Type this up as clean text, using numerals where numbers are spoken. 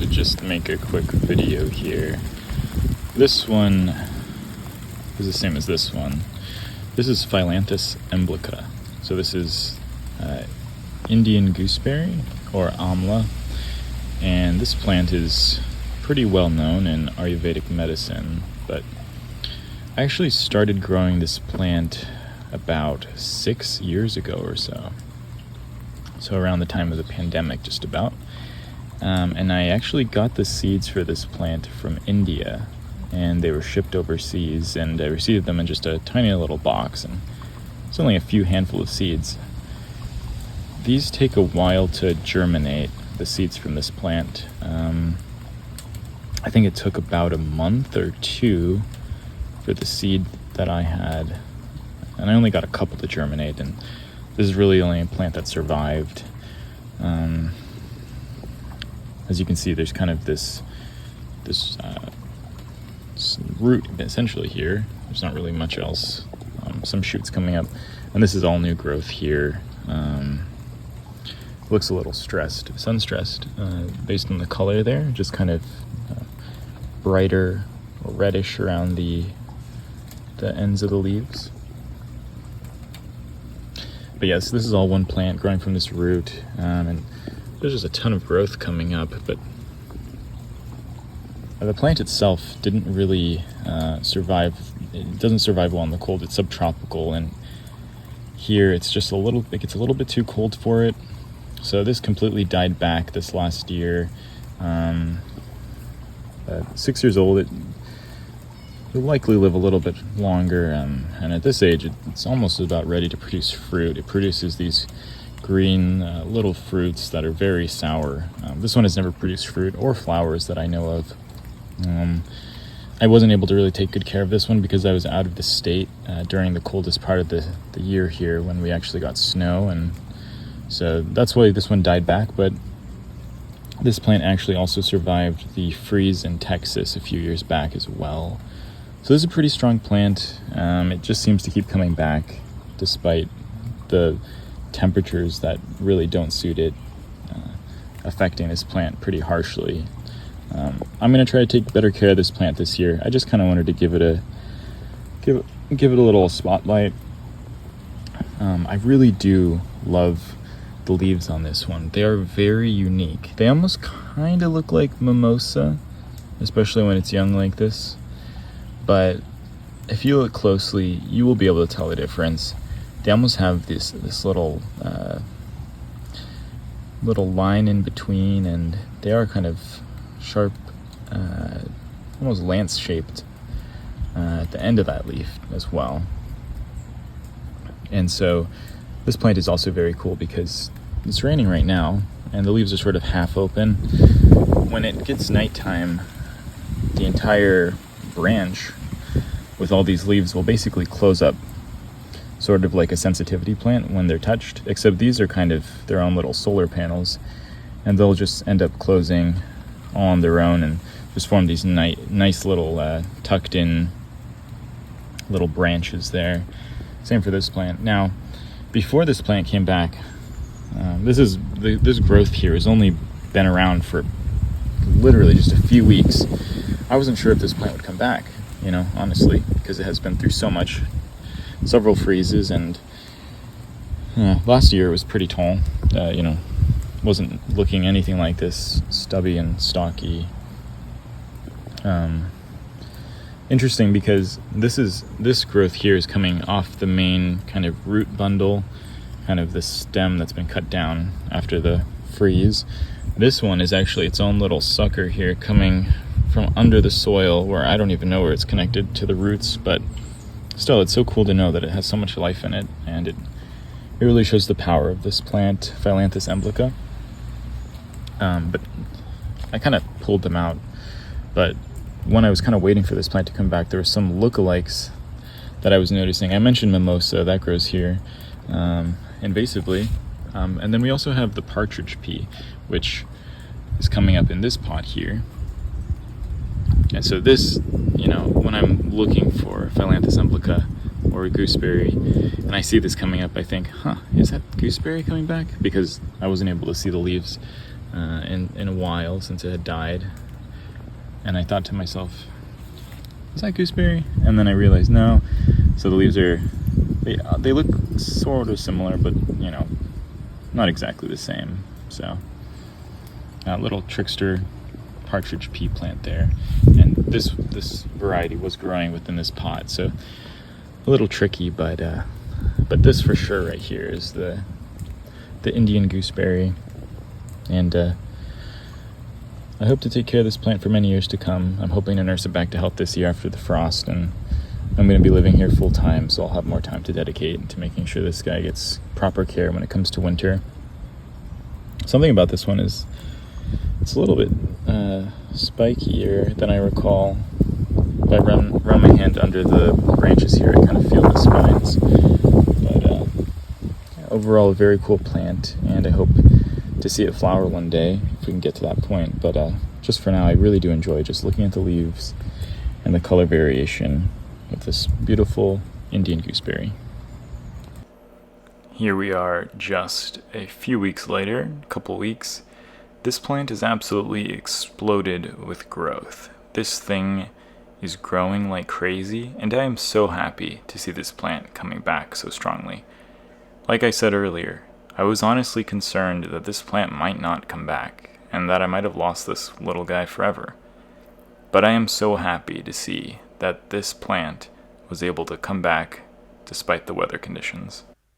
to just make a quick video here. This one is the same as this one. This is Phyllanthus emblica. So this is Indian gooseberry, or Amla, and this plant is pretty well known in Ayurvedic medicine, but I actually started growing this plant about 6 years ago or so. So around the time of the pandemic, just about. And I actually got the seeds for this plant from India, and they were shipped overseas, and I received them in just a tiny little box, and it's only a few handful of seeds. These take a while to germinate, the seeds from this plant. I think it took about a month or two for the seed that I had, and I only got a couple to germinate, and this is really only a plant that survived. As you can see, there's kind of this root essentially here. There's not really much else. Some shoots coming up, and this is all new growth here. Looks a little stressed, sun-stressed, based on the color there, just kind of brighter or reddish around the ends of the leaves. But yes, this is all one plant growing from this root, and there's just a ton of growth coming up, but the plant itself didn't really survive. It doesn't survive well in the cold. It's subtropical, and here it gets a little bit too cold for it. So this completely died back this last year. 6 years old, it'll likely live a little bit longer, and at this age it's almost about ready to produce fruit. It produces these green little fruits that are very sour. This one has never produced fruit or flowers that I know of. I wasn't able to really take good care of this one because I was out of the state during the coldest part of the year here when we actually got snow, and so that's why this one died back. But this plant actually also survived the freeze in Texas a few years back as well. So this is a pretty strong plant. It just seems to keep coming back despite the temperatures that really don't suit it, affecting this plant pretty harshly. I'm going to try to take better care of this plant this year. I just kind of wanted to give it a little spotlight. I really do love the leaves on this one. They are very unique. They almost kind of look like mimosa, especially when it's young like this. But if you look closely, you will be able to tell the difference. They almost have this little line in between, and they are kind of sharp, almost lance-shaped at the end of that leaf as well. And so this plant is also very cool because it's raining right now, and the leaves are sort of half open. When it gets nighttime, the entire branch with all these leaves will basically close up, sort of like a sensitivity plant when they're touched, except these are kind of their own little solar panels, and they'll just end up closing all on their own and just form these nice little tucked in little branches there. Same for this plant. Now, before this plant came back, this growth here has only been around for literally just a few weeks. I wasn't sure if this plant would come back, honestly, because it has been through so much, several freezes, and last year it was pretty tall. Wasn't looking anything like this, stubby and stocky. Interesting because this growth here is coming off the main kind of root bundle, kind of the stem that's been cut down after the freeze. This one is actually its own little sucker here coming from under the soil, where I don't even know where it's connected to the roots, but still, it's so cool to know that it has so much life in it, and it really shows the power of this plant, Phyllanthus emblica. But I kind of pulled them out, but when I was kind of waiting for this plant to come back, there were some lookalikes that I was noticing. I mentioned mimosa, that grows here invasively, and then we also have the partridge pea, which is coming up in this pot here. And so this, when I'm looking for Phyllanthus emblica or a gooseberry, and I see this coming up, I think, is that gooseberry coming back? Because I wasn't able to see the leaves in a while since it had died. And I thought to myself, is that gooseberry? And then I realized no. So the leaves they look sort of similar, but not exactly the same. So a little trickster partridge pea plant there, and this variety was growing within this pot, so a little tricky, but this for sure right here is the Indian gooseberry, and I hope to take care of this plant for many years to come. I'm hoping to nurse it back to health this year after the frost, and I'm going to be living here full time, so I'll have more time to dedicate to making sure this guy gets proper care when it comes to winter. Something about this one is it's a little bit spikier than I recall. If I run my hand under the branches here, I kind of feel the spines. But overall, a very cool plant, and I hope to see it flower one day if we can get to that point. But just for now, I really do enjoy just looking at the leaves and the color variation with this beautiful Indian gooseberry. Here we are just a few weeks later, a couple weeks. This plant has absolutely exploded with growth. This thing is growing like crazy, and I am so happy to see this plant coming back so strongly. Like I said earlier, I was honestly concerned that this plant might not come back, and that I might have lost this little guy forever. But I am so happy to see that this plant was able to come back despite the weather conditions.